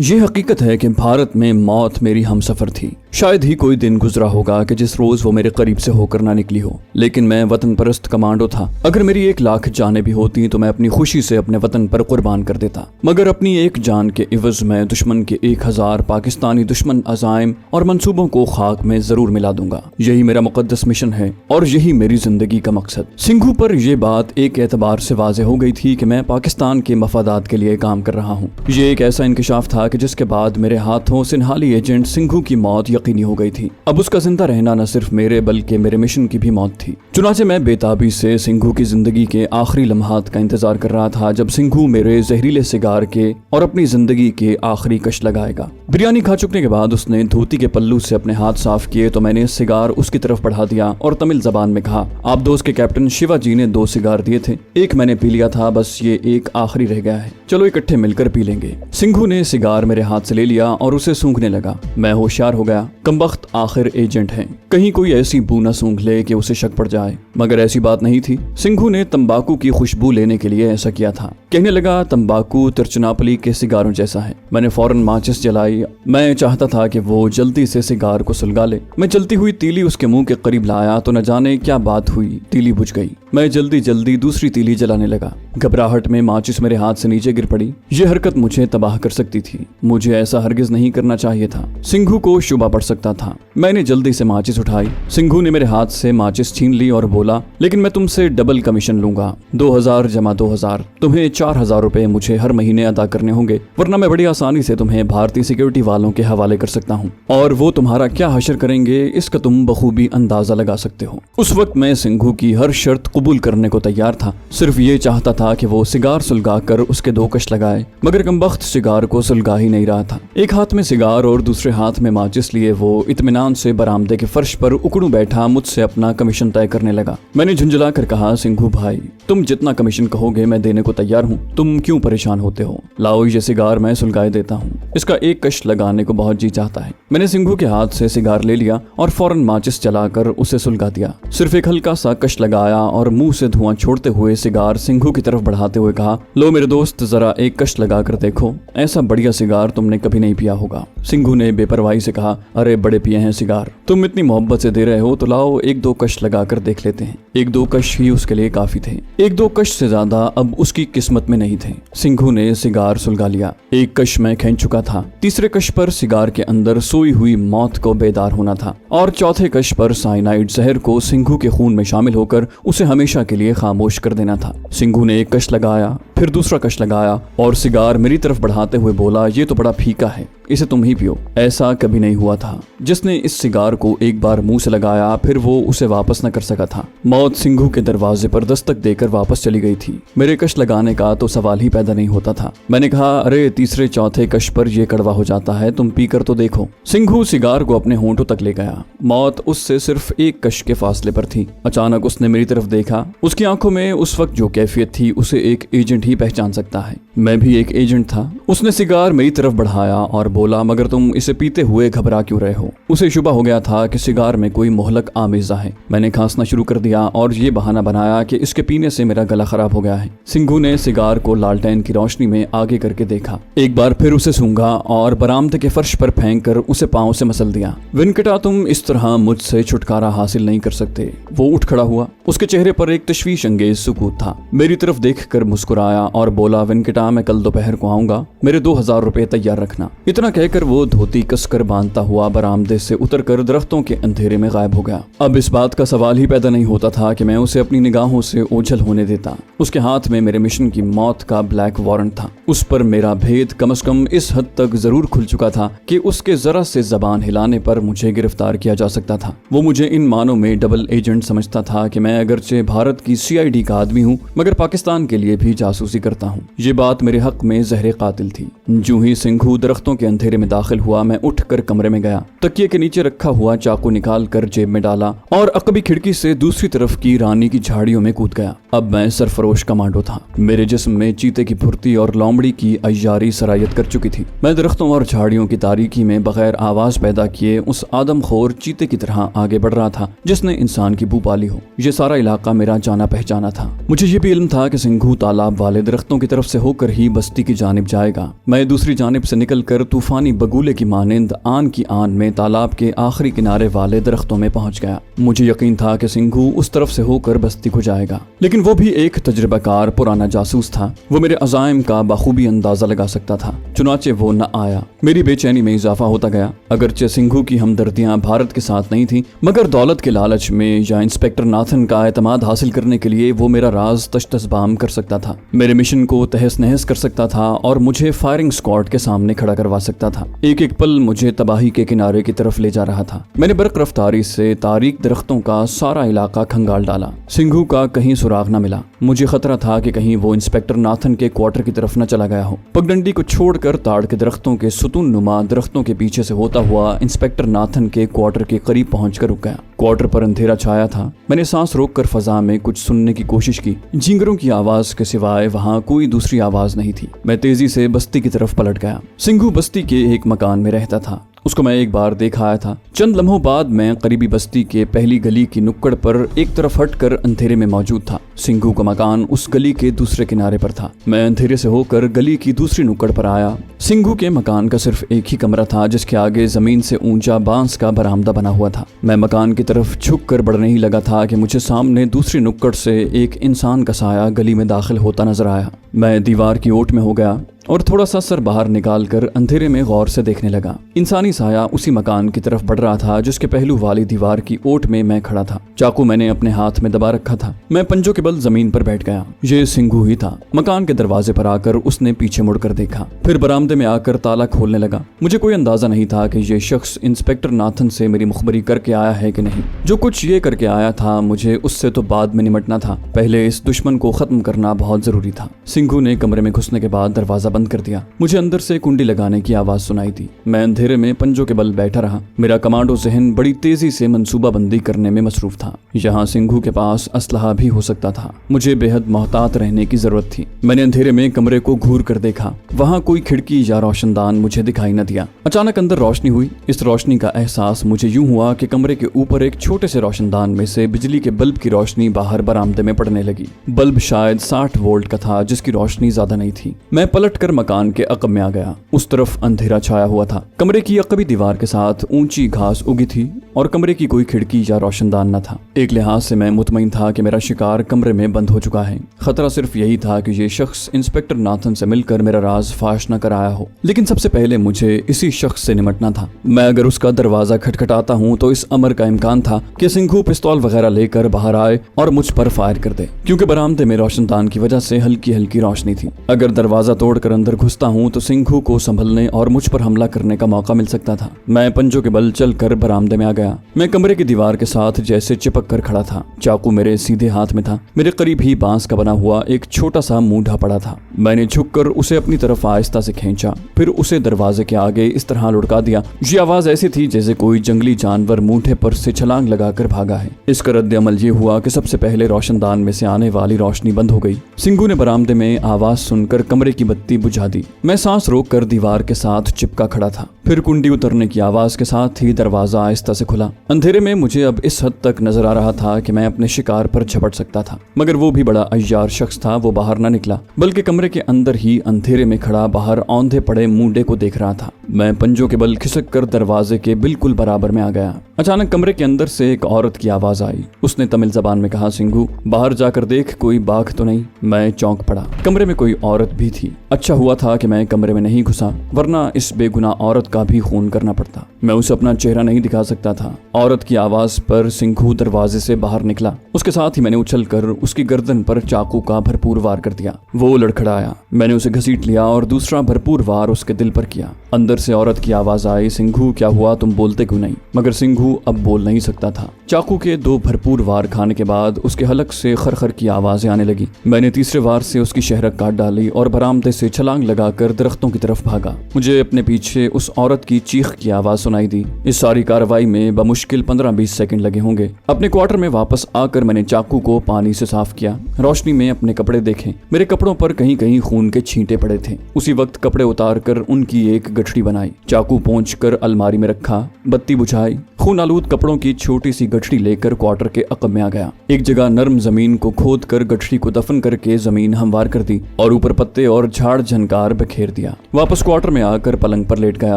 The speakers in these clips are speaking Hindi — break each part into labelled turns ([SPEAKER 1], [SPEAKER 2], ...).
[SPEAKER 1] ये हकीकत है कि भारत में मौत मेरी हमसफर थी। शायद ही कोई दिन गुजरा होगा कि जिस रोज वो मेरे करीब से होकर ना निकली हो। लेकिन मैं वतन परस्त कमांडो था। अगर मेरी 1,00,000 जानें भी होती तो मैं अपनी खुशी से अपने वतन पर कुर्बान कर देता, मगर अपनी एक जान के इवज में दुश्मन के 1,000 पाकिस्तानी दुश्मन अज़ाइम और मंसूबों को खाक में जरूर मिला दूंगा। यही मेरा मुकद्दस मिशन है और यही मेरी जिंदगी का मकसद। सिंघू पर यह बात एक एतबार से वाज़ेह हो गई थी कि मैं पाकिस्तान के मफादात के लिए काम कर रहा हूँ। ये एक ऐसा इंकशाफ था कि जिसके बाद मेरे हाथों सिन्हाली एजेंट सिंघू की मौत यकीनी हो गई थी। अब उसका जिंदा रहना न सिर्फ मेरे बल्कि मेरे मिशन की भी मौत थी। चुनाचे मैं बेताबी से सिंघू की जिंदगी के आखिरी लम्हात का इंतजार कर रहा था जब सिंघू मेरे जहरीले सिगार के और अपनी जिंदगी के आखिरी कश लगाएगा। बिरयानी खा चुकने के बाद उसने धोती के पल्लू से अपने हाथ साफ किए तो मैंने सिगार उसकी तरफ बढ़ा दिया और तमिल जबान में कहा, आप दोस्त के कैप्टन शिवाजी ने 2 सिगार दिए थे, एक मैंने पी लिया था, बस ये एक आखिरी रह गया है, चलो इकट्ठे मिलकर पी लेंगे। सिंघू ने सिगार मेरे हाथ से ले लिया और उसे सूंघने लगा। मैं होशियार हो गया, कमबख्त आखिर एजेंट है, कहीं कोई ऐसी बू न सूंघ ले कि उसे शक पड़ जाए। मगर ऐसी बात नहीं थी। सिंघू ने तंबाकू की खुशबू लेने के लिए ऐसा किया था। कहने लगा, तंबाकू तिरचनापली के सिगारों जैसा है। मैंने फौरन माचिस जलाई। मैं चाहता था कि वो जल्दी से सिगार को सुलगा ले। मैं जलती हुई तीली उसके मुंह के करीब लाया तो न जाने क्या बात हुई, तीली बुझ गई। मैं जल्दी जल्दी दूसरी तीली जलाने लगा। घबराहट में माचिस मेरे हाथ से नीचे गिर पड़ी। यह हरकत मुझे तबाह कर सकती थी। मुझे ऐसा हरगिज नहीं करना चाहिए था। सिंघू को शुबा पड़ सकता था। मैंने जल्दी से माचिस उठाई। सिंघू ने मेरे हाथ से माचिस छीन ली और बोला, लेकिन मैं तुमसे डबल कमीशन लूंगा, 2,000 जमा 2,000। तुम्हें 4,000 रुपए मुझे हर महीने अदा करने होंगे, वरना मैं बड़ी आसानी से तुम्हें भारतीय सिक्योरिटी वालों के हवाले कर सकता हूँ और वो तुम्हारा क्या हशर करेंगे इसका तुम बखूबी अंदाजा लगा सकते हो। उस वक्त मैं सिंघू की हर शर्त कबूल करने को तैयार था। सिर्फ ये चाहता था कि वो सिगार सुलगा कर उसके 2 कश लगाए, मगर कमबख्त सिगार को सुलगा ही नहीं रहा था। एक हाथ में सिगार और दूसरे हाथ में माचिस लिए वो इत्मीनान से बरामदे के फर्श पर उकड़ू बैठा मुझसे अपना कमीशन तय करने लगा। मैंने झुंझला कर कहा, सिंघू भाई, तुम जितना कमीशन कहोगे मैं देने को तैयार हूँ, तुम क्यों परेशान होते हो? लाओ ये सिगार मैं सुलगाए देता हूँ, इसका एक कश लगाने को बहुत जी चाहता है। मैंने सिंघू के हाथ से सिगार ले लिया और फौरन माचिस जलाकर उसे सुलगा दिया। सिर्फ एक हल्का सा कश लगाया और मुंह से धुआं छोड़ते हुए सिगार सिंघू की तरफ बढ़ाते हुए कहा, लो मेरे दोस्त, जरा एक कश लगा कर देखो, ऐसा बढ़िया सिगार तुमने कभी नहीं पिया होगा। सिंघू ने बेपरवाही से कहा, अरे बड़े पिए हैं सिगार, तुम इतनी मोहब्बत से दे रहे हो तो लाओ 1-2 कश लगा कर देख लेते हैं। 1-2 कश ही उसके लिए काफी थे। 1-2 कश से ज्यादा अब उसकी किस्मत में नहीं थे। सिंघू ने सिगार सुलगा लिया। एक कश मैं खींच चुका था। तीसरे कश पर सिगार के अंदर सोई हुई मौत को बेदार होना था और चौथे कश पर साइनाइड जहर को सिंघू के खून में शामिल होकर उसे हमेशा के लिए खामोश कर देना था। सिंघू ने एक कश लगाया, फिर दूसरा कश लगाया और सिगार मेरी तरफ बढ़ाते हुए बोला, ये तो बड़ा फीका है, इसे तुम ही पियो। ऐसा कभी नहीं हुआ था। जिसने इस सिगार को एक बार मुंह से लगाया फिर वो उसे वापस न कर सका था। मौत सिंघू के दरवाजे पर दस्तक देकर वापस चली गई थी। मेरे कश लगाने का तो सवाल ही पैदा नहीं होता था। मैंने कहा, अरे तीसरे चौथे कश पर यह कड़वा हो जाता है, तुम पी कर तो देखो। सिंघू सिगार को अपने होंठों तक ले गया। मौत उससे सिर्फ एक कश के फासले पर थी। अचानक उसने मेरी तरफ देखा। उसकी आंखों में उस वक्त जो कैफियत थी उसे एक एजेंट ही पहचान सकता है। मैं भी एक एजेंट था। उसने सिगार मेरी तरफ बढ़ाया और बोला, मगर तुम इसे पीते हुए घबरा क्यों रहे हो? उसे शुबा हो गया था कि सिगार में कोई मोहलक आमेजा है। मैंने खांसना शुरू कर दिया और ये बहाना बनाया कि इसके पीने से मेरा गला खराब हो गया है। सिंघू ने सिगार को लालटेन की रोशनी में आगे करके देखा। एक बार फिर उसे सूंघा और बरामदे के फर्श पर फेंक कर उसे पांव से मसल दिया। वेंकटा, तुम इस तरह मुझसे छुटकारा हासिल नहीं कर सकते। वो उठ खड़ा हुआ। उसके चेहरे पर एक तशवीश अंगेज सुकूत था। मेरी तरफ देखकर मुस्कुराया और बोला, वेंकटा, मैं कल दोपहर को आऊंगा, मेरे 2,000 रुपए तैयार रखना। इतना कहकर वो धोती कसकर बांधता हुआ बरामदे से उतरकर दरख्तों के अंधेरे में गायब हो गया। अब इस बात का सवाल ही पैदा नहीं होता था कि मैं उसे अपनी निगाहों से ओझल होने देता। उसके हाथ में मेरे मिशन की मौत का ब्लैक वारंट था। उस पर मेरा भेद कम से कम इस हद तक जरूर खुल चुका था कि उसके जरा से जबान हिलाने पर मुझे गिरफ्तार किया जा सकता था। वो मुझे इन मानों में डबल एजेंट समझता था कि मैं अगरचे भारत की CID का आदमी हूँ मगर पाकिस्तान के लिए भी जासूसी करता हूँ। ये बात मेरे हक में जहरे कातिल थी। जो ही सिंघू दरख्तों के अंधेरे में दाखिल हुआ, मैं उठकर कमरे में गया, तकिए के नीचे रखा हुआ चाकू निकाल कर जेब में डाला और अकबी खिड़की से दूसरी तरफ की रानी की झाड़ियों में कूद गया। अब मैं सरफरोश कमांडो था। मेरे जिस्म में चीते की फुर्ती और लोमड़ी की अय्यारी सरायत कर चुकी थी। मैं दरख्तों और झाड़ियों की तारीकी में बगैर आवाज पैदा किए उस आदमखोर चीते की तरह आगे बढ़ रहा था जिसने इंसान की बू पाली हो। ये सारा इलाका मेरा जाना पहचाना था। मुझे ये भी इल्म था कि सिंघू तालाब वाले दरख्तों की तरफ से होकर ही बस्ती की जानिब जाएगा। मैं दूसरी जानिब से निकलकर तूफानी बगुले की मानिंद आन की आन में तालाब के आखिरी किनारे वाले दरख्तों में पहुंच गया। मुझे यकीन था कि सिंघू उस तरफ से होकर बस्ती को जाएगा, लेकिन वो भी एक तजुर्बाकार पुराना जासूस था। वो मेरे अज़ाइम का बखूबी अंदाजा लगा सकता था। चुनाचे वो न आया। मेरी बेचैनी में इजाफा होता गया। अगरचे सिंघू की हमदर्दियां भारत के साथ नहीं थी, मगर दौलत के लालच में या इंस्पेक्टर नाथन का एतमाद हासिल करने के लिए वो मेरा राज तश्तसबाम कर सकता था, मेरे मिशन को तहस नहस कर सकता था और मुझे फायरिंग स्क्वाड के सामने खड़ा करवा सकता था। एक एक पल मुझे तबाही के किनारे की तरफ ले जा रहा था। मैंने बरक रफ्तारी से तारीक दरख्तों का सारा इलाका खंगाल डाला। सिंघू का कहीं सुराग न मिला। मुझे खतरा था कि कहीं वो इंस्पेक्टर नाथन के क्वार्टर की तरफ न चला गया हो। पगडंडी को छोड़कर ताड़ के दरख्तों के सुतून नुमा दरख्तों के पीछे से होता हुआ इंस्पेक्टर नाथन के क्वार्टर के करीब पहुंचकर रुक गया। क्वार्टर पर अंधेरा छाया था। मैंने सांस रोककर फजा में कुछ सुनने की कोशिश की। झींगरों की आवाज के सिवाय वहां कोई दूसरी आवाज नहीं थी। मैं तेजी से बस्ती की तरफ पलट गया। सिंघू बस्ती के एक मकान में रहता था। उसको मैं एक बार देख आया था। चंद लम्हों बाद मैं करीबी बस्ती के पहली गली की नुक्कड़ पर एक तरफ हटकर अंधेरे में मौजूद था। सिंघू का मकान उस गली के दूसरे किनारे पर था। मैं अंधेरे से होकर गली की दूसरी नुक्कड़ पर आया। सिंघू के मकान का सिर्फ एक ही कमरा था जिसके आगे जमीन से ऊंचा बांस का बरामदा बना हुआ था। मैं मकान की तरफ झुक कर बढ़ने ही लगा था कि मुझे सामने दूसरी नुक्कड़ से एक इंसान का साया गली में दाखिल होता नजर आया। मैं दीवार की ओट में हो गया और थोड़ा सा सर बाहर निकाल कर अंधेरे में गौर से देखने लगा। इंसानी साया उसी मकान की तरफ बढ़ रहा था जिसके पहलू वाली दीवार की ओट में मैं खड़ा था। चाकू मैंने अपने हाथ में दबा रखा था। मैं पंजों के बल जमीन पर बैठ गया। ये सिंघू ही था। मकान के दरवाजे पर आकर उसने पीछे मुड़कर देखा, फिर बरामदे में आकर ताला खोलने लगा। मुझे कोई अंदाजा नहीं था कि ये शख्स इंस्पेक्टर नाथन से मेरी मुखबरी करके आया है कि नहीं। जो कुछ ये करके आया था मुझे उससे तो बाद में निमटना था। पहले इस दुश्मन को खत्म करना बहुत जरूरी था। सिंघू ने कमरे में घुसने के बाद दरवाजा बंद कर दिया। मुझे अंदर से कुंडी लगाने की आवाज सुनाई दी। मैं अंधेरे में पंजों के बल बैठा रहा। मेरा कमांडो जहन बड़ी तेजी से मंसूबाबंदी करने में मसरूफ था। यहाँ सिंघू के पास असलहा भी हो सकता था। मुझे बेहद मोहतात रहने की जरूरत थी। मैंने अंधेरे में कमरे को घूर कर देखा। वहाँ कोई खिड़की या रोशनदान मुझे दिखाई न दिया। अचानक अंदर रोशनी हुई। इस रोशनी का एहसास मुझे यूं हुआ कि कमरे के ऊपर एक छोटे से रोशनदान में से बिजली के बल्ब की रोशनी बाहर बरामदे में पड़ने लगी। बल्ब शायद 60 वोल्ट का था जिसकी रोशनी ज्यादा नहीं थी। मैं पलट कर मकान के अकब में आ गया। उस तरफ अंधेरा छाया हुआ था। कमरे की अकबी दीवार के साथ ऊंची घास उगी थी और कमरे की कोई खिड़की या रोशनदान न था। एक लिहाज से मैं मुतमईन था कि मेरा शिकार कमरे में बंद हो चुका है। खतरा सिर्फ यही था कि ये शख्स इंस्पेक्टर नाथन से मिलकर मेरा राज फाश न कराया हो। लेकिन सबसे पहले मुझे इसी शख्स से निमटना था। मैं अगर उसका दरवाजा खटखटाता हूँ तो इस अमर का इम्कान था कि सिंघू पिस्तौल वगैरह लेकर बाहर आए और मुझ पर फायर कर दे, क्योंकि बरामदे में रोशनदान की वजह से हल्की हल्की रोशनी थी। अगर दरवाजा तोड़कर अंदर घुसता हूँ तो सिंघू को संभलने और मुझ पर हमला करने का मौका मिल सकता था। मैं पंजों के बल चलकर बरामदे में आ गया। मैं कमरे की दीवार के साथ जैसे चिपक कर खड़ा था। चाकू मेरे सीधे हाथ में था। मेरे करीब ही बांस का बना हुआ एक छोटा सा मूंढा पड़ा था। मैंने झुककर उसे अपनी तरफ आहिस्ता से खींचा, फिर उसे दरवाजे के आगे इस तरह लुढ़का दिया। ये आवाज ऐसी थी जैसे कोई जंगली जानवर मूंढे पर से छलांग लगाकर भागा है। इसका रद्द अमल ये हुआ कि सबसे पहले रोशनदान में से आने वाली रोशनी बंद हो गई। सिंघू ने बरामदे में आवाज सुनकर कमरे की बत्ती बुझा दी। मैं सांस रोककर दीवार के साथ चिपका खड़ा था। फिर कुंडी उतरने की आवाज के साथ ही दरवाजा आहिस्ता से खुला। अंधेरे में मुझे अब इस हद तक नजर आ रहा था कि मैं अपने शिकार पर झपट सकता था, मगर वो भी बड़ा अय्यार शख्स था। वो बाहर न निकला, बल्कि कमरे के अंदर ही अंधेरे में खड़ा बाहर औंधे पड़े मूंडे को देख रहा था। मैं पंजों के बल खिसक कर दरवाजे के बिल्कुल बराबर में आ गया। अचानक कमरे के अंदर से एक औरत की आवाज आई। उसने तमिल जबान में कहा, सिंघू बाहर जाकर देख, कोई बाघ तो नहीं। मैं चौंक पड़ा। कमरे में कोई औरत भी थी। अच्छा हुआ था कि मैं कमरे में नहीं घुसा, वरना इस बेगुनाह औरत का भी खून करना पड़ता। मैं उसे अपना चेहरा नहीं दिखा सकता था। औरत की आवाज पर सिंघू दरवाजे से बाहर निकला। उसके साथ ही मैंने उछलकर उसकी गर्दन पर चाकू का भरपूर वार कर दिया। वो लड़खड़ाया। मैंने उसे घसीट लिया और दूसरा भरपूर वार उसके दिल पर किया। अंदर से औरत की आवाज आई, सिंघू क्या हुआ, तुम बोलते क्यों नहीं? मगर सिंघू अब बोल नहीं सकता था। चाकू के 2 भरपूर वार खाने के बाद उसके हलक से खरखर की आवाजें आने लगी। मैंने तीसरे वार से उसकी शहरक काट डाली और बरामदे से छलांग लगाकर दरख्तों की तरफ भागा। मुझे अपने पीछे उस औरत की चीख की आवाज सुनाई दी। इस सारी कार्रवाई में बमुश्किल 15-20 सेकंड लगे होंगे। अपने क्वार्टर में वापस आकर मैंने चाकू को पानी से साफ किया। रोशनी में अपने कपड़े देखे। मेरे कपड़ों पर कहीं कहीं खून के छींटे पड़े थे। उसी वक्त कपड़े उतार कर उनकी एक गठरी बनाई। चाकू पोंछ कर अलमारी में रखा। बत्ती बुझाई। खून आलूद कपड़ों की छोटी सी गठरी लेकर क्वार्टर के अकब में आ गया। एक जगह नर्म जमीन को खोद कर गठरी को दफन करके जमीन हमवार कर दी और ऊपर पत्ते और झाड़ झनकार बखेर दिया। वापस क्वार्टर में आकर पलंग पर लेट गया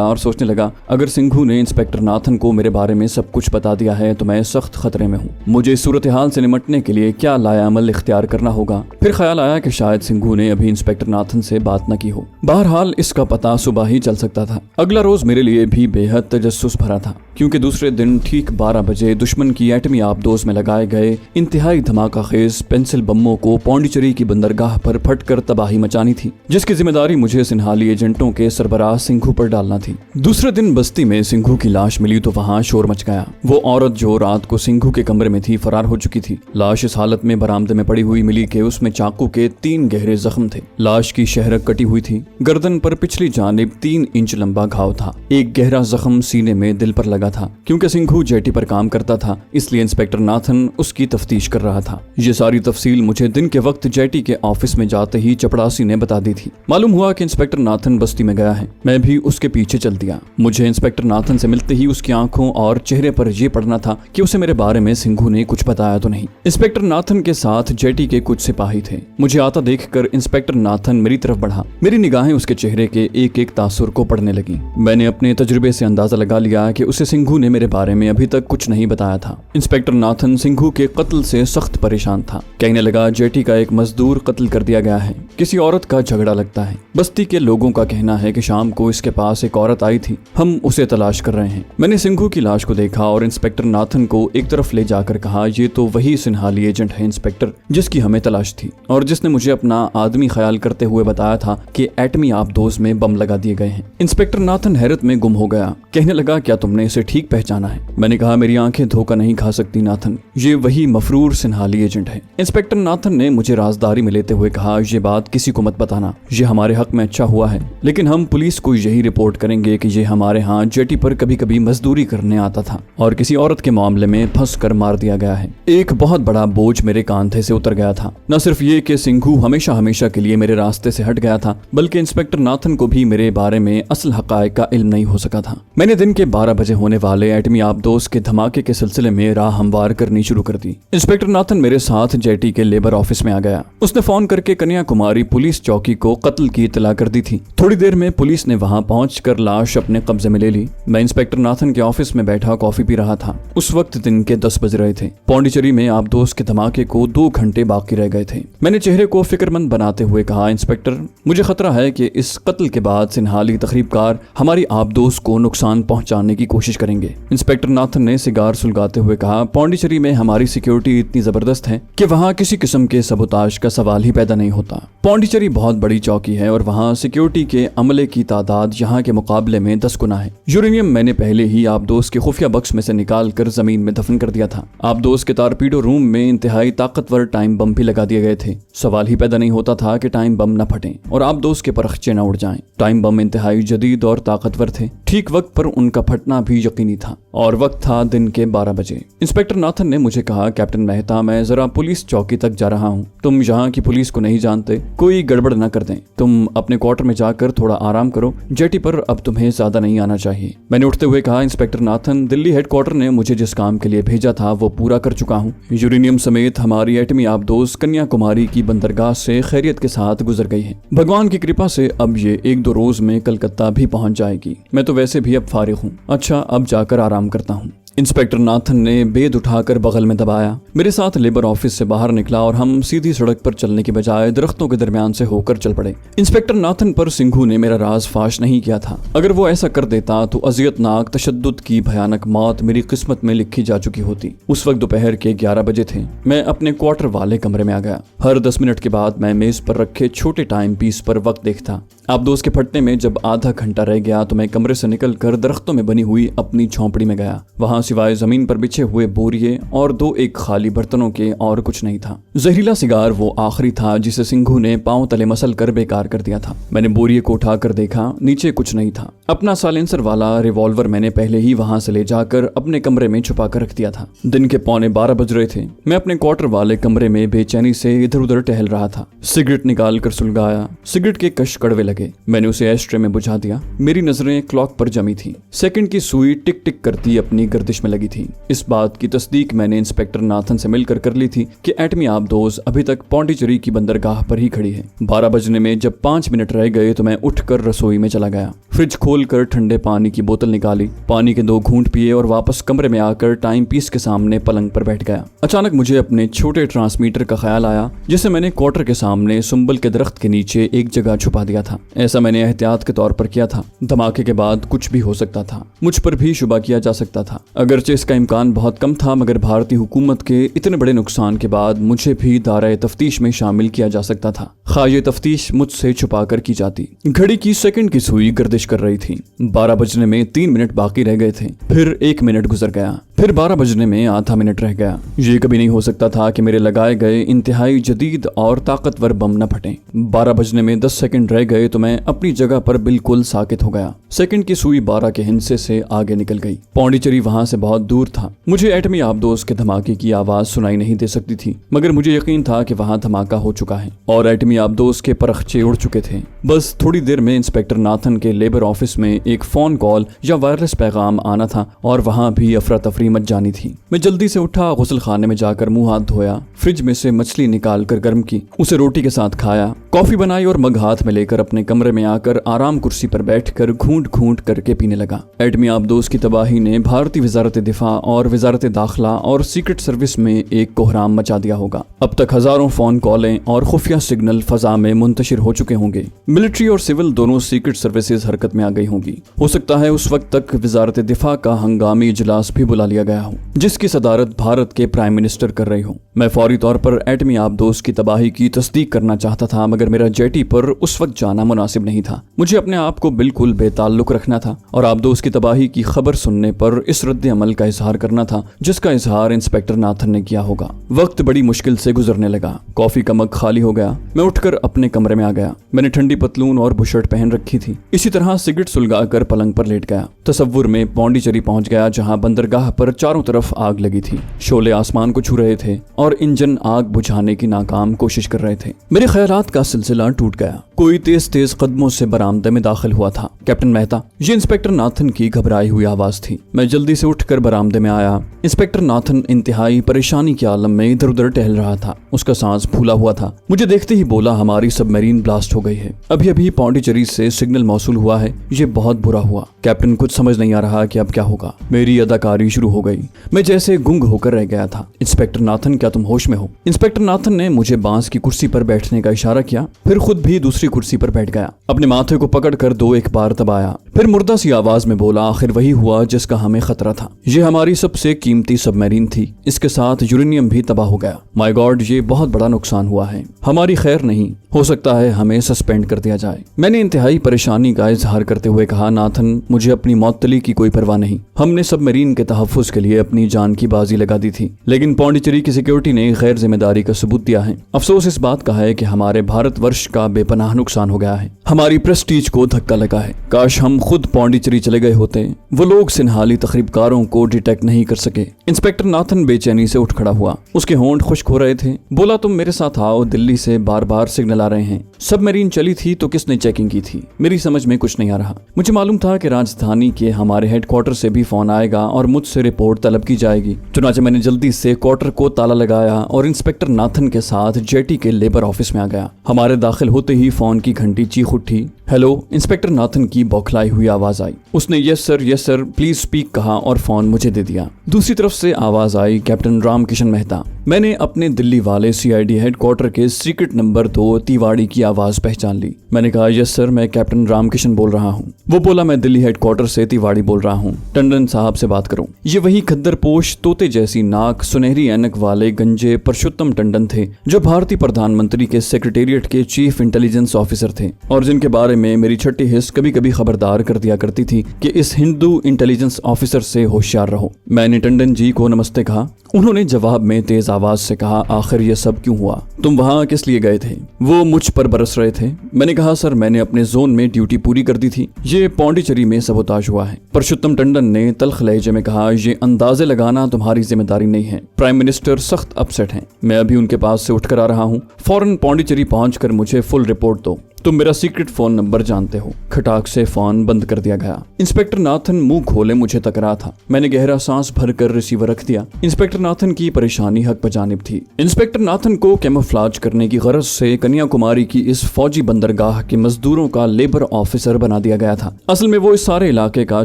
[SPEAKER 1] और सोचने लगा, अगर सिंघू ने इंस्पेक्टर नाथन को मेरे बारे में सब कुछ बता दिया है तो मैं सख्त खतरे में हूँ। मुझे इस सूरत हाल से निमटने के लिए क्या लायामल इख्तियार करना होगा। फिर ख्याल आया कि शायद सिंघू ने अभी इंस्पेक्टर नाथन से बात न की हो। बहरहाल इसका पता सुबह ही चल सकता था। अगला रोज मेरे लिए भी बेहद तजस्सुस भरा था, क्योंकि दूसरे दिन ठीक 12 बजे दुश्मन की एटमी आबदोज में लगाए गए इंतहाई धमाका खेज पेंसिल बमों को पौंडीचेरी की बंदरगाह पर फटकर तबाही मचानी थी, जिसकी जिम्मेदारी मुझे सिन्हाली एजेंटों के सरबराह सिंघू पर डालना थी। दूसरे दिन बस्ती में सिंघू की लाश मिली तो वहाँ शोर मच गया। वो औरत जो रात को सिंघू के कमरे में थी फरार हो चुकी थी। लाश इस हालत में बरामदे में पड़ी हुई मिली कि उसमें चाकू के 3 गहरे जख्म थे। लाश की शहरक कटी हुई थी। गर्दन पर पिछली जानिब 3 इंच लंबा घाव था। एक गहरा जख्म सीने में दिल पर लगा था। क्योंकि सिंघू जेटी पर काम करता था, इसलिए इंस्पेक्टर नाथन उसकी तफ्तीश कर रहा था। ये सारी तफसील मुझे दिन के वक्त जेटी के ऑफिस में जाते ही चपड़ासी ने बता दी थी। मालूम हुआ कि इंस्पेक्टर नाथन बस्ती में गया है। मैं भी उसके पीछे चल दिया। मुझे इंस्पेक्टर नाथन से मिलते ही उसकी आंखों और चेहरे पर यह पड़ना था कि उसे मेरे बारे में सिंघू ने कुछ बताया तो नहीं। इंस्पेक्टर नाथन के साथ जेटी के कुछ सिपाही थे। मुझे आता देखकर इंस्पेक्टर नाथन मेरी तरफ बढ़ा। मेरी निगाहें उसके चेहरे के एक एक तासुर को पढ़ने लगी। मैंने अपने तजुर्बे से अंदाजा लगा लिया कि उसे सिंघू ने मेरे बारे में अभी तक कुछ नहीं बताया था। इंस्पेक्टर नाथन सिंघू के कत्ल से सख्त परेशान था। कहने लगा, जेटी का एक मजदूर कत्ल कर दिया गया है। किसी औरत का झगड़ा लगता है। बस्ती के लोगों का कहना है कि शाम को इसके पास एक औरत आई थी। हम उसे तलाश कर रहे हैं। मैंने सिंघू की लाश को देखा और इंस्पेक्टर नाथन को एक तरफ ले जाकर कहा, ये तो वही सिन्हाली एजेंट है इंस्पेक्टर, जिसकी हमें तलाश थी और जिसने मुझे अपना आदमी ख्याल करते हुए बताया था कि एटमी आबदोज में बम लगा दिए गए हैं। इंस्पेक्टर नाथन हैरत में गुम हो गया। कहने लगा, क्या तुमने इसे ठीक पहचाना है? मैंने कहा, मेरी आंखें धोखा नहीं खा सकती नाथन, ये वही मफरूर सिन्हाली एजेंट है। इंस्पेक्टर नाथन ने मुझे राजदारी में लेते हुए कहा, ये बात किसी को मत बताना, ये हमारे हक में अच्छा हुआ है, लेकिन हम पुलिस को यही रिपोर्ट करेंगे कि ये हमारे यहाँ जेटी पर कभी कभी मजदूरी करने आता था और किसी औरत के मामले में फंस कर मार दिया गया है। एक बहुत बड़ा बोझ मेरे कांधे से उतर गया था। न सिर्फ ये कि सिंघू हमेशा हमेशा के लिए मेरे रास्ते से हट गया था, बल्कि इंस्पेक्टर नाथन को भी मेरे बारे में असल हकायक का इल्म नहीं हो सका था। मैंने दिन के 12 बजे होने वाले एटमी आबदोज के धमाके के सिलसिले में राह हमवार करनी शुरू कर दी। इंस्पेक्टर नाथन मेरे साथ जेटी के लेबर ऑफिस में आ गया। उसने फोन करके कन्याकुमारी पुलिस चौकी को कत्ल की इत्तला कर दी थी। थोड़ी देर में पुलिस ने वहां पहुंचकर लाश अपने कब्जे में ले ली। मैं इंस्पेक्टर नाथन के ऑफिस में बैठा कॉफी पी रहा था। उस वक्त दिन के 10 बज रहे थे। पौंडीचेरी में आबदोज के धमाके को 2 घंटे बाकी रह गए थे। मैंने चेहरे को फिक्रमंद बनाते हुए कहा, इंस्पेक्टर, मुझे खतरा है कि इस कत्ल के बाद सिन्हाली तकरीबकार हमारी आबदोज को नुकसान पहुंचाने की कोशिश करेंगे। इंस्पेक्टर नाथन ने सिगार सुलगाते हुए कहा, पौंडीचेरी में हमारी सिक्योरिटी इतनी जबरदस्त है कि वहाँ किसी किस्म के सबोताज का सवाल ही पैदा नहीं होता। पौंडीचेरी बहुत बड़ी चौकी है और वहाँ सिक्योरिटी के अमले की तादाद यहाँ के मुकाबले में 10 गुना है। यूरेनियम मैंने पहले ही आबदोज के खुफिया बक्स में से निकाल कर जमीन में दफन कर दिया था। आबदोज के टारपीडो रूम में इंतहाई ताकतवर टाइम बम भी लगा दिए गए थे। सवाल ही पैदा नहीं होता था कि टाइम बम न फटें और आबदोज के परखचे न उड़ जाएं। टाइम बम इंतहाई जदीद और ताकतवर थे। ठीक वक्त पर उनका फटना भी यकीनी था और वक्त था दिन के 12 बजे। इंस्पेक्टर नाथन ने मुझे कहा, कैप्टन मेहता, मैं जरा पुलिस चौकी तक जा रहा हूँ। तुम यहाँ की पुलिस को नहीं जानते, कोई गड़बड़ न कर दें। तुम अपने क्वार्टर में जाकर थोड़ा आराम करो। जेटी पर अब तुम्हें ज्यादा नहीं आना चाहिए। मैंने उठते हुए कहा, इंस्पेक्टर नाथन, दिल्ली हेडक्वार्टर ने मुझे जिस काम के लिए भेजा था वो पूरा कर चुका हूँ। यूरेनियम समेत हमारी एटमी आबदोज कन्याकुमारी की बंदरगाह से खैरियत के साथ गुजर गई है। भगवान की कृपा से अब ये 1-2 रोज में कलकत्ता भी पहुंच जाएगी। मैं तो वैसे भी अब फारिग हूँ। अच्छा, अब जाकर आराम करता हूँ। इंस्पेक्टर नाथन ने बेद उठाकर बगल में दबाया। मेरे साथ लेबर ऑफिस से बाहर निकला और हम सीधी सड़क पर चलने के बजाय दरख्तों के दरमियान से होकर चल पड़े। इंस्पेक्टर नाथन पर सिंघू ने मेरा राज फाश नहीं किया था। अगर वो ऐसा कर देता तो अजियतनाक तशद्दुद की भयानक मौत मेरी किस्मत में लिखी जा चुकी होती। उस वक्त दोपहर के 11 बजे थे। मैं अपने क्वार्टर वाले कमरे में आ गया। हर 10 मिनट के बाद मैं मेज पर रखे छोटे टाइम पीस पर वक्त देखता। आप दोस्त के फटने में जब आधा घंटा रह गया तो मैं कमरे से निकलकर दरख्तों में बनी हुई अपनी झोंपड़ी में गया। वहां सिवाय जमीन पर बिछे हुए बोरिए और 2-1 खाली बर्तनों के और कुछ नहीं था। जहरीला सिगार वो आखिरी था जिसे सिंघू ने पांव तले मसल कर बेकार कर दिया था। मैंने बोरिए को उठाकर देखा, नीचे कुछ नहीं था। अपना साइलेंसर वाला रिवॉल्वर मैंने पहले ही वहां से ले जाकर अपने कमरे में छुपा कर रख दिया था। दिन के 11:15 बज रहे थे। मैं अपने क्वार्टर वाले कमरे में बेचैनी से इधर उधर टहल रहा था। सिगरेट निकाल कर सुलगाया। सिगरेट के कश कड़वे लगे। मैंने उसे एस्ट्रे में बुझा दिया। मेरी नजरें क्लॉक पर जमी थी। सेकंड की सुई टिक टिक करती अपनी गर्दिश में लगी थी। इस बात की तस्दीक मैंने इंस्पेक्टर नाथन से मिलकर कर ली थी कि एटमी आबदोज अभी तक पौंडीचेरी की बंदरगाह पर ही खड़ी है। 12 बजने में जब 5 मिनट रह गए तो मैं उठकर रसोई में चला गया। फ्रिज खोलकर ठंडे पानी की बोतल निकाली, पानी के 2 घूंट पिए और वापस कमरे में आकर टाइम पीस के सामने पलंग पर बैठ गया। अचानक मुझे अपने छोटे ट्रांसमीटर का ख्याल आया जिसे मैंने क्वार्टर के सामने सुंबल के दरख्त के नीचे एक जगह छुपा दिया था। ऐसा मैंने एहतियात के तौर पर किया था। धमाके के बाद कुछ भी हो सकता था। मुझ पर भी शुबा किया जा सकता था। अगरचे इसका इम्कान बहुत कम था, मगर भारतीय हुकूमत के इतने बड़े नुकसान के बाद मुझे भी दायरे तफ्तीश में शामिल किया जा सकता था। ख्वाह ये तफ्तीश मुझसे छुपा कर की जाती। घड़ी की सेकंड की सुई गर्दिश कर रही थी। 12 बजने में 3 मिनट बाकी रह गए थे। फिर 1 मिनट गुजर गया। फिर 12 बजने में आधा मिनट रह गया। ये कभी नहीं हो सकता था कि मेरे लगाए गए इंतहाई जदीद और ताकतवर बम न फटे। 12 बजने में 10 सेकंड रह गए तो मैं अपनी जगह पर बिल्कुल साकित हो गया। सेकंड की सुई 12 के हिस्से से आगे निकल गई। पौंडीचेरी वहां से बहुत दूर था। मुझे एटमी आबदोज के धमाके की आवाज सुनाई नहीं दे सकती थी, मगर मुझे यकीन था कि वहां धमाका हो चुका है और एटमी आबदोज के परखचे उड़ चुके थे। बस थोड़ी देर में इंस्पेक्टर नाथन के लेबर ऑफिस में एक फोन कॉल या वायरलेस पैगाम आना था और वहां भी अफरा तफरी मच जानी थी। मैं जल्दी से उठा, गुस्ल खाने में जाकर मुंह हाथ धोया, फ्रिज में से मछली निकाल कर गर्म की, उसे रोटी के साथ खाया, कॉफी बनाई और मग हाथ में लेकर अपने कमरे में आकर आराम कुर्सी पर बैठकर घूंट घूंट करके पीने लगा। एटमी आबदोज की तबाही ने भारतीय वजारत दिफा और वजारत दाखिला और सीक्रेट सर्विस में एक कोहराम मचा दिया होगा। अब तक हजारों फोन कॉलें और खुफिया सिग्नल फजा में मुंतशिर हो चुके होंगे। मिलिट्री और सिविल दोनों सीक्रेट सर्विसेज हरकत में आ गई होंगी। हो सकता है उस वक्त तक वजारत दिफा का हंगामी इजलास भी बुला लिया गया हो जिसकी सदारत भारत के प्राइम मिनिस्टर कर रहे हो। मैं फौरी तौर पर एटमी आबदोज की तबाही की तस्दीक करना चाहता था, मगर मेरा जेटी पर उस वक्त जाना मुनासिब नहीं था। मुझे अपने आप को बिल्कुल बेताल्लुक रखना था और आबदोज की तबाही की खबर सुनने पर इस रद्द अमल का इजहार करना था जिसका इजहार इंस्पेक्टर नाथन ने किया होगा। वक्त बड़ी मुश्किल से गुजरने लगा। कॉफी का मग खाली हो गया। मैं उठकर अपने कमरे में आ गया। मैंने ठंडी पतलून और बुशर्ट पहन रखी थी। इसी तरह सिगरेट सुलगाकर पलंग पर लेट गया। तसव्वुर में पौंडीचेरी पहुंच गया जहां बंदरगाह पर चारों तरफ आग लगी थी। शोले आसमान को छू रहे थे और इंजन आग बुझाने की नाकाम कोशिश कर रहे थे। मेरे ख्यालात का सिलसिला टूट गया। कोई तेज तेज कदमों से बरामदे में दाखिल हुआ था। कैप्टन मेहता, ये इंस्पेक्टर नाथन की घबराई हुई आवाज थी। मैं जल्दी से उठकर बरामदे में आया। इंस्पेक्टर नाथन इंतहाई परेशानी के आलम में इधर उधर टहल रहा था। उसका सांस फूला हुआ था। मुझे देखते ही बोला, हमारी सबमरीन ब्लास्ट हो गई है। अभी अभी पौंडीचेरी से सिग्नल मौसूल हुआ है। ये बहुत बुरा हुआ। कैप्टन, कुछ समझ नहीं आ रहा कि अब क्या होगा। मेरी अदाकारी शुरू हो गई। मैं जैसे गुंग होकर रह गया था। इंस्पेक्टर नाथन, क्या तुम होश में हो? इंस्पेक्टर नाथन ने मुझे बांस की कुर्सी पर बैठने का इशारा किया, फिर खुद भी दूसरी कुर्सी पर बैठ गया। अपने माथे को पकड़कर 2-1 बार दबाया, फिर मुर्दा सी आवाज में बोला, आखिर वही हुआ जिसका हमें खतरा था। ये हमारी सबसे कीमती सबमरीन थी। इसके साथ यूरेनियम भी तबाह हो गया। माय गॉड, ये बहुत बड़ा नुकसान हुआ है। हमारी खैर नहीं, हो सकता है हमें सस्पेंड कर दिया जाए। मैंने इंतहाई परेशानी का इजहार करते हुए कहा, नाथन, मुझे अपनी मौतली की कोई परवाह नहीं। हमने सबमरीन के तहफ्फुज के लिए अपनी जान की बाजी लगा दी थी, लेकिन पौंडीचेरी की सिक्योरिटी ने गैर जिम्मेदारी का सबूत दिया है। अफसोस इस बात का है कि हमारे भारतवर्ष का बेपनाह नुकसान हो गया है। हमारी प्रेस्टीज को धक्का लगा है। काश हम खुद पौंडीचेरी चले गए होते। वो लोग सिनहाली तकरीबकारों को डिटेक्ट नहीं कर सके। इंस्पेक्टर नाथन बेचैनी से उठ खड़ा हुआ। उसके होंठ खुश्क हो रहे थे। बोला, तुम मेरे साथ आओ। दिल्ली से बार बार सिग्नल आ रहे हैं। सबमरीन चली थी तो किसने चेकिंग की थी? मेरी समझ में कुछ नहीं आ रहा। मुझे मालूम था कि राजधानी के हमारे हेडक्वार्टर से भी फोन आएगा और मुझसे रिपोर्ट तलब की जाएगी। चुनाचे मैंने जल्दी से क्वार्टर को ताला लगाया और इंस्पेक्टर नाथन के साथ जेटी के लेबर ऑफिस में आ गया। हमारे दाखिल होते ही फोन की घंटी चीख उठी। हेलो, इंस्पेक्टर नाथन की बौखलाई हुई हुई आवाज आई। उसने यस सर प्लीज स्पीक कहा और फोन मुझे दे दिया। दूसरी तरफ से आवाज आई कैप्टन रामकिशन मेहता। मैंने अपने दिल्ली वाले CID हेडक्वार्टर के सीक्रेट नंबर 2 तिवाड़ी की आवाज पहचान ली। मैंने कहा यस सर, मैं कैप्टन रामकिशन बोल रहा हूँ। वो बोला मैं दिल्ली हेडक्वार्टर से तिवाड़ी बोल रहा हूँ, टंडन साहब से बात करूँ। ये वही खद्दरपोश तोते जैसी नाक सुनहरी ऐनक वाले गंजे परशुत्तम टंडन थे जो भारतीय प्रधानमंत्री के सेक्रेटेरिएट के चीफ इंटेलिजेंस ऑफिसर थे और जिनके बारे में मेरी छठी हिस्स कभी कभी खबरदार कर दिया करती थी कि इस हिंदू इंटेलिजेंस ऑफिसर से होशियार रहो। मैंने टंडन जी को नमस्ते कहा। उन्होंने जवाब में तेज आवाज से कहा आखिर ये सब क्यों हुआ? तुम वहाँ किस लिए गए थे? वो मुझ पर बरस रहे थे। मैंने कहा सर, मैंने अपने जोन में ड्यूटी पूरी कर दी थी। ये पौंडीचेरी में सबोताज हुआ है। परशुत्तम टंडन ने तल्ख लहजे में कहा ये अंदाजे लगाना तुम्हारी जिम्मेदारी नहीं है। प्राइम मिनिस्टर सख्त अपसेट हैं। मैं अभी उनके पास से उठकर आ रहा हूँ। फौरन पौंडीचेरी पहुंचकर मुझे फुल रिपोर्ट दो। तुम मेरा सीक्रेट फोन नंबर जानते हो। खटाक से फोन बंद कर दिया गया। इंस्पेक्टर नाथन मुंह खोले मुझे तक रहा था। मैंने गहरा सांस भरकर रिसीवर रख दिया। इंस्पेक्टर नाथन की परेशानी हक बजानिब थी। इंस्पेक्टर नाथन को कैमोफ्लाज करने की गरज से कन्याकुमारी की इस फौजी बंदरगाह के मजदूरों का लेबर ऑफिसर बना दिया गया था। असल में वो इस सारे इलाके का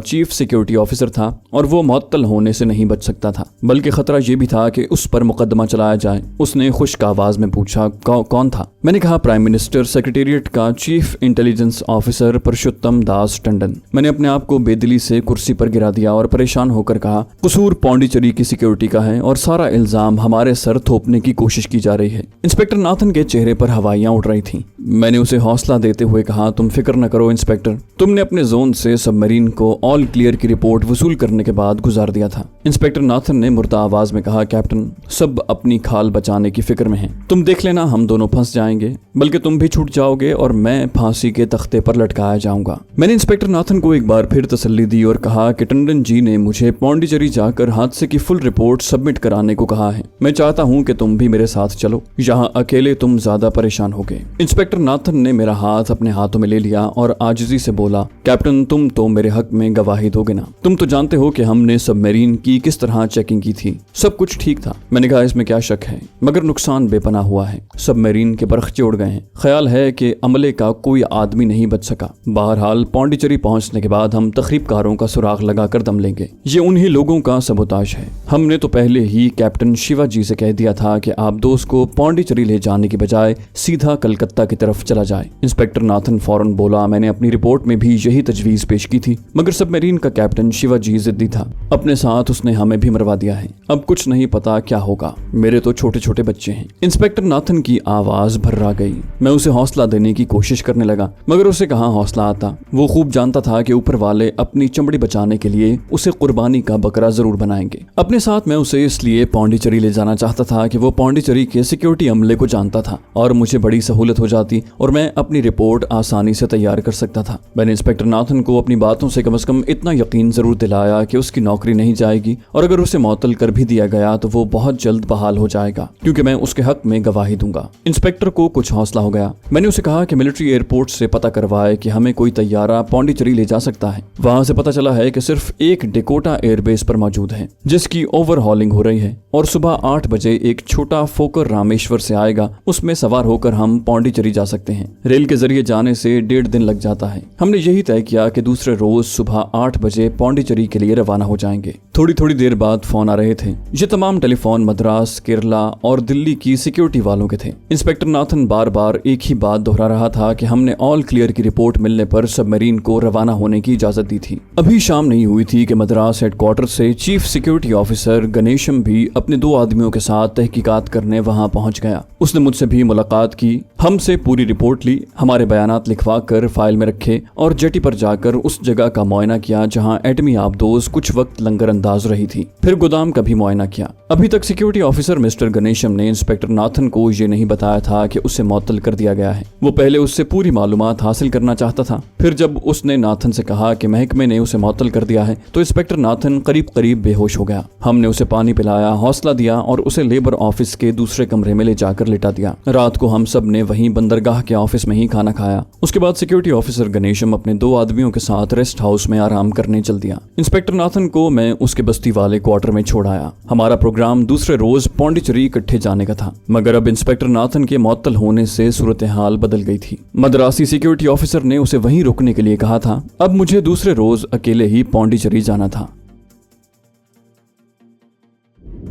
[SPEAKER 1] चीफ सिक्योरिटी ऑफिसर था और वो मुअत्तल होने से नहीं बच सकता था, बल्कि खतरा ये भी था कि उस पर मुकदमा चलाया जाए। उसने खुश्क आवाज में पूछा कौन था? मैंने कहा प्राइम मिनिस्टर सेक्रेटेरिएट का chief intelligence officer परशुत्तम Das Tandon. मैंने अपने आप को बेदिली से कुर्सी पर गिरा दिया और परेशान होकर कहा कसूर पौंडीचेरी की सिक्योरिटी का है और सारा इल्जाम हमारे सर थोपने की कोशिश की जा रही है। इंस्पेक्टर नाथन के चेहरे पर हवाइयां उड़ रही थीं। मैंने उसे हौसला देते हुए कहा तुम फिक्र न करो इंस्पेक्टर, तुमने अपने जोन से सबमरीन को ऑल क्लियर की रिपोर्ट वसूल करने के बाद गुजार दिया था। इंस्पेक्टर नाथन ने मुर्दा आवाज में कहा कैप्टन, सब अपनी खाल बचाने की फिक्र में हैं। तुम देख लेना हम दोनों फंस जाएंगे, बल्कि तुम भी छूट जाओगे और मैं फांसी के तख्ते पर लटकाया जाऊंगा। मैंने इंस्पेक्टर नाथन को एक बार फिर तसल्ली दी और कहा कि टंडन जी ने मुझे पौंडीचेरी जाकर हादसे की फुल रिपोर्ट सबमिट कराने को कहा है। मैं चाहता हूं कि तुम भी मेरे साथ चलो, यहां अकेले तुम ज्यादा परेशान होगे। इंस्पेक्टर नाथन ने मेरा हाथ अपने हाथों में ले लिया और आजिजी से बोला कैप्टन, तुम तो मेरे हक में गवाही दोगे ना? तुम तो जानते हो कि हमने सबमरीन की किस तरह चेकिंग की थी, सब कुछ ठीक था। मैंने कहा इसमें क्या शक है, मगर नुकसान बेपनाह हुआ है। सबमरीन के बरखचे उड़ गए हैं। ख्याल है कि अमले का कोई आदमी नहीं बच सका। बहरहाल पौंडीचेरी पहुंचने के बाद हम तखरीबकारों का सुराग लगाकर दम लेंगे। ये उन्हीं लोगों का सबोताज है। हमने तो पहले ही कैप्टन शिवाजी से कह दिया था कि आप दोस्त को पौंडीचेरी ले जाने की बजाय सीधा कलकत्ता की तरफ चला जाए। इंस्पेक्टर नाथन फौरन बोला मैंने अपनी रिपोर्ट में भी यही तजवीज पेश की थी, मगर सबमरीन का कैप्टन शिवाजी जिद्दी था। अपने साथ उसने हमें भी मरवा दिया है। अब कुछ नहीं पता क्या होगा। मेरे तो छोटे छोटे बच्चे हैं। इंस्पेक्टर नाथन की आवाज भर्रा गई। मैं उसे हौसला देने की कोशिश करने लगा, मगर उसे कहाँ हौसला आता। वो खूब जानता था कि ऊपर वाले अपनी चमड़ी बचाने के लिए उसे कुर्बानी का बकरा जरूर बनाएंगे। अपने साथ मैं उसे इसलिए पौंडीचेरी ले जाना चाहता था कि वो पौंडीचेरी के सिक्योरिटी अमले को जानता था और मुझे बड़ी सहूलत हो जाती और मैं अपनी रिपोर्ट आसानी से तैयार कर सकता था। मैंने इंस्पेक्टर नाथन को अपनी बातों से कम इतना यकीन जरूर दिलाया कि उसकी नौकरी नहीं जाएगी और अगर उसे मुअत्तल कर भी दिया गया तो वो बहुत जल्द बहाल हो जाएगा, क्योंकि मैं उसके हक में गवाही दूंगा। इंस्पेक्टर को कुछ हौसला हो गया। मैंने उसे कहा कि मिलिट्री एयरपोर्ट से पता करवाए कि हमें कोई तैयारा पौंडीचेरी ले जा सकता है। वहां से पता चला है कि सिर्फ एक डेकोटा एयरबेस पर मौजूद है जिसकी ओवरहॉलिंग हो रही है और सुबह 8 बजे एक छोटा फोकर रामेश्वर से आएगा। उसमें सवार होकर हम पौंडीचेरी जा सकते हैं। रेल के जरिए जाने से 1.5 दिन लग जाता है। हमने यही तय किया कि दूसरे रोज सुबह 8 बजे पौंडीचेरी के लिए रवाना हो जाएंगे। थोड़ी देर बाद फोन आ रहे थे। ये तमाम टेलीफोन मद्रास, केरला और दिल्ली की सिक्योरिटी वालों के थे। इंस्पेक्टर नाथन बार बार एक ही बात दोहरा रहा था कि हमने ऑल क्लियर की रिपोर्ट मिलने पर सबमरीन को रवाना होने की इजाजत दी थी। अभी शाम नहीं हुई थी कि मद्रास हेडक्वार्टर से चीफ सिक्योरिटी ऑफिसर गणेशम भी अपने 2 आदमियों के साथ तहकीकात करने वहां पहुंच गया। उसने मुझसे भी मुलाकात की, हमसे पूरी रिपोर्ट ली, हमारे बयानात लिखवा कर फाइल में रखे और जेटी पर जाकर उस जगह का मुआयना किया जहां एटमी आबदोज कुछ वक्त लंगर अंदाज रही थी। फिर गोदाम का भी मुआयना किया। अभी तक सिक्योरिटी ऑफिसर मिस्टर गणेशम ने इंस्पेक्टर नाथन को ये नहीं बताया था कि उसे मुअत्तल कर दिया गया है। वो पहले उससे पूरी मालूमात हासिल करना चाहता था। फिर जब उसने नाथन से कहा कि महकमे ने उसे मुअत्तल कर दिया है तो इंस्पेक्टर नाथन करीब बेहोश हो गया। हमने उसे पानी पिलाया, हौसला दिया और उसे लेबर ऑफिस के दूसरे कमरे में ले जाकर लिटा दिया। रात को हम सब ने वहीं बंदरगाह के ऑफिस में ही खाना खाया। उसके बाद सिक्योरिटी ऑफिसर गणेशम अपने 2 आदमियों के साथ रेस्ट हाउस में आराम करने चल दिया। इंस्पेक्टर नाथन को मैं उसके बस्ती वाले क्वार्टर में छोड़ आया। हमारा प्रोग्राम प्रोग्राम दूसरे रोज पौंडीचेरी इकट्ठे जाने का था, मगर अब इंस्पेक्टर नाथन के मुअत्तल होने से सूरत हाल बदल गई थी। मद्रासी सिक्योरिटी ऑफिसर ने उसे वहीं रुकने के लिए कहा था। अब मुझे दूसरे रोज अकेले ही पौंडीचेरी जाना था।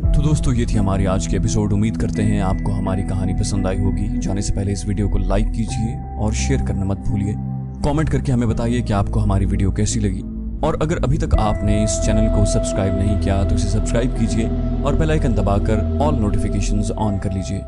[SPEAKER 1] तो दोस्तों, ये थी हमारी आज की एपिसोड। उम्मीद करते हैं आपको हमारी कहानी पसंद आई होगी। जाने से पहले इस वीडियो को लाइक कीजिए और शेयर करना मत भूलिए। कमेंट करके हमें बताइए कि आपको हमारी वीडियो कैसी लगी। और अगर अभी तक आपने इस चैनल को सब्सक्राइब नहीं किया तो इसे सब्सक्राइब कीजिए और बेल आइकन दबाकर ऑल नोटिफिकेशंस ऑन कर लीजिए।